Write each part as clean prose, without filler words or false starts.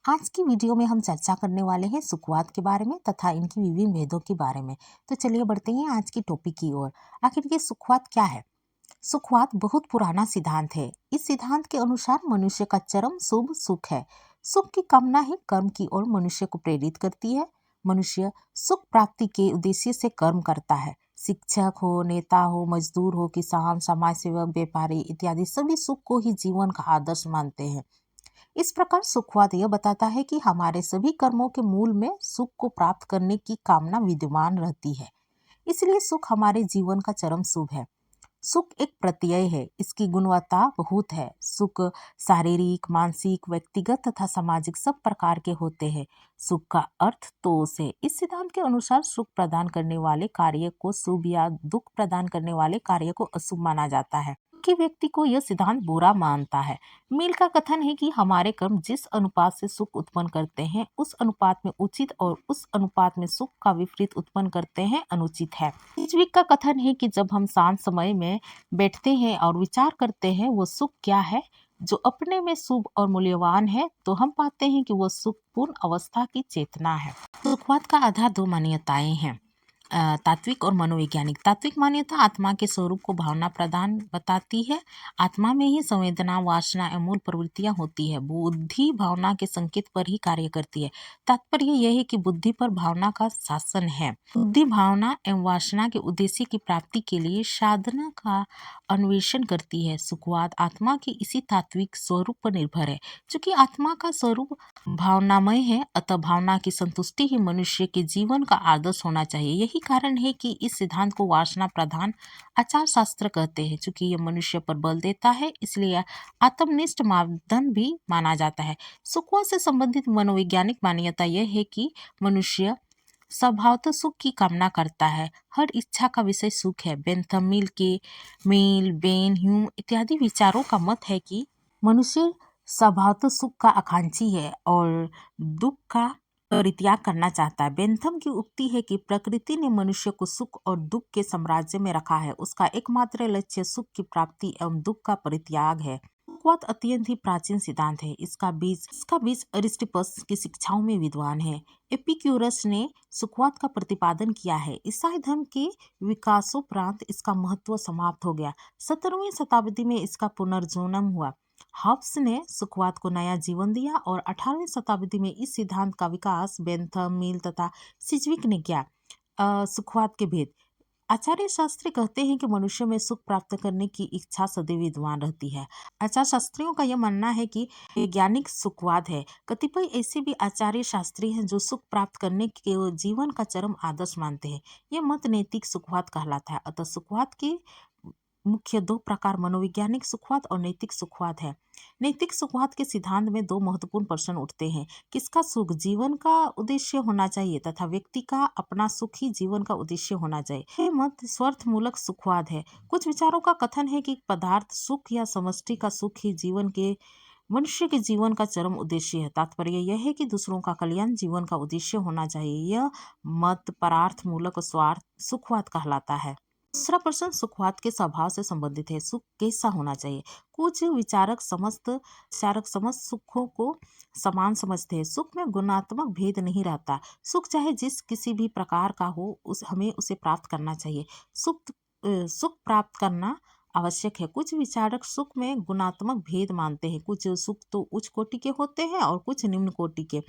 आज की वीडियो में हम चर्चा करने वाले हैं सुखवाद के बारे में तथा इनकी विभिन्न भेदों के बारे में। तो चलिए बढ़ते हैं आज की टॉपिक की ओर। आखिर ये सुखवाद क्या है? सुखवाद बहुत पुराना सिद्धांत है। इस सिद्धांत के अनुसार मनुष्य का चरम शुभ सुख है। सुख की कामना ही कर्म की ओर मनुष्य को प्रेरित करती है। मनुष्य सुख प्राप्ति के उद्देश्य से कर्म करता है। शिक्षक हो, नेता हो, मजदूर हो, किसान, समाज सेवक, व्यापारी इत्यादि सभी सुख को ही जीवन का आदर्श मानते हैं। इस प्रकार सुखवाद यह बताता है कि हमारे सभी कर्मों के मूल में सुख को प्राप्त करने की कामना विद्यमान रहती है। इसलिए सुख हमारे जीवन का चरम शुभ है। सुख एक प्रत्यय है, इसकी गुणवत्ता बहुत है। सुख शारीरिक, मानसिक, व्यक्तिगत तथा सामाजिक सब प्रकार के होते हैं। सुख का अर्थ तोष है। इस सिद्धांत के अनुसार सुख प्रदान करने वाले कार्य को शुभ या दुख प्रदान करने वाले कार्य को अशुभ माना जाता है। कि व्यक्ति को यह सिद्धांत बुरा मानता है। मिल का कथन है कि हमारे कर्म जिस अनुपात से सुख उत्पन्न करते हैं उस अनुपात में उचित और उस अनुपात में सुख का विपरीत उत्पन्न करते हैं अनुचित है। इजविक का कथन है कि जब हम शांत समय में बैठते हैं और विचार करते हैं वो सुख क्या है जो अपने में शुभ और मूल्यवान है, तो हम पाते हैं कि वो सुखपूर्ण अवस्था की चेतना है। सुखवाद का आधार दो मान्यताएं हैं, तात्विक और मनोवैज्ञानिक। तात्विक मान्यता आत्मा के स्वरूप को भावना प्रदान बताती है। आत्मा में ही संवेदना, वासना एवं मूल प्रवृत्तियां होती है। बुद्धि भावना के संकेत पर ही कार्य करती है। तात्पर्य यह है कि बुद्धि पर भावना का शासन है। बुद्धि भावना एवं वासना के उद्देश्य की प्राप्ति के लिए साधना का अन्वेषण करती है। सुखवाद आत्मा के इसी तात्विक स्वरूप पर निर्भर है। चूंकि आत्मा का स्वरूप भावनामय है, अतः भावना की संतुष्टि ही मनुष्य के जीवन का आदर्श होना चाहिए। यही कारण है कि इस सिद्धांत को वासना प्रधान आचार शास्त्र कहते हैं। चूंकि यह मनुष्य पर बल देता है, इसलिए आत्मनिष्ठ मापदंड भी माना जाता है। सुखवाद से संबंधित मनोवैज्ञानिक मान्यता यह है कि मनुष्य स्वभावतः सुख की कामना करता है। हर इच्छा का विषय सुख है। बेंथम मिल के मिल, बेन, ह्यूम इत्यादि विचारों का मत है कि मनुष्य स्वभावतः सुख का आकांक्षी है और दुख का परित्याग करना चाहता है। बेंथम की उक्ति है कि प्रकृति ने मनुष्य को सुख और दुख के साम्राज्य में रखा है। उसका एकमात्र लक्ष्य सुख की प्राप्ति एवं दुख का परित्याग है। सुखवाद अत्यंत ही प्राचीन सिद्धांत है। इसका बीज अरिस्टिपस की शिक्षाओं में विद्वान है। एपिक्यूरस ने सुखवाद का प्रतिपादन किया है। ईसाई धर्म के विकासोपरांत इसका महत्व समाप्त हो गया। 17वीं शताब्दी में इसका पुनर्जन्म हुआ। हब्स ने सुखवाद को नया जीवन दिया और 18वीं शताब्दी में इस सिद्धांत का विकास बेंथम, मिल तथा सिजविक ने किया। सुखवाद के भेद। आचार्य शास्त्री कहते हैं कि मनुष्य में सुख प्राप्त करने की इच्छा सदैव विद्वान रहती है। आचार्य शास्त्रियों का यह मानना है कि वैज्ञानिक सुखवाद है। कतिपय ऐसे भी आचार्य शास्त्री हैं जो सुख प्राप्त करने के जीवन का चरम आदर्श मानते हैं। यह मत नैतिक सुखवाद कहलाता है। अतः सुखवाद के मुख्य दो प्रकार मनोवैज्ञानिक सुखवाद और नैतिक सुखवाद है। नैतिक सुखवाद के सिद्धांत में दो महत्वपूर्ण प्रश्न उठते हैं। किसका सुख जीवन का उद्देश्य होना चाहिए तथा व्यक्ति का अपना सुख ही जीवन का उद्देश्य होना चाहिए। यह मत स्वार्थमूलक सुखवाद है। कुछ विचारों का कथन है कि पदार्थ सुख या समष्टि का सुख ही मनुष्य के जीवन का चरम उद्देश्य है। तात्पर्य यह है कि दूसरों का कल्याण जीवन का उद्देश्य होना चाहिए। यह मत परार्थमूलक स्वार्थ सुखवाद कहलाता है। दूसरा प्रश्न सुखवाद के स्वभाव से संबंधित है। सुख कैसा होना चाहिए? कुछ विचारक समस्त सुखों को समान समझते हैं। सुख में गुणात्मक भेद नहीं रहता। सुख चाहे जिस किसी भी प्रकार का हो, हमें उसे प्राप्त करना चाहिए। सुख प्राप्त करना आवश्यक है। कुछ विचारक सुख में गुणात्मक भेद मानते हैं। कुछ सुख तो उच्च कोटि के होते हैं और कुछ निम्न कोटि के।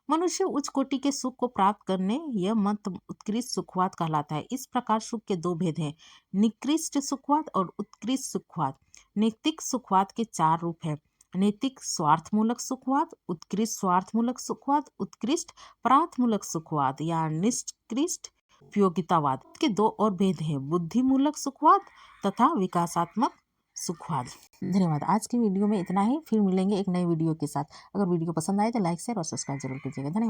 मनुष्य उच्च कोटि के सुख को प्राप्त करने यह मत उत्कृष्ट सुखवाद कहलाता है। इस प्रकार सुख के दो भेद हैं, निकृष्ट सुखवाद और उत्कृष्ट सुखवाद। नैतिक सुखवाद के चार रूप हैं, नैतिक स्वार्थमूलक सुखवाद, उत्कृष्ट स्वार्थमूलक सुखवाद, उत्कृष्ट परार्थमूलक सुखवाद या निष्कृष्ट उपयोगितावाद के दो और भेद हैं, बुद्धिमूलक सुखवाद तथा विकासात्मक सुखवाद। धन्यवाद। आज की वीडियो में इतना ही। फिर मिलेंगे एक नई वीडियो के साथ। अगर वीडियो पसंद आए तो लाइक, शेयर और सब्सक्राइब जरूर कीजिएगा। धन्यवाद।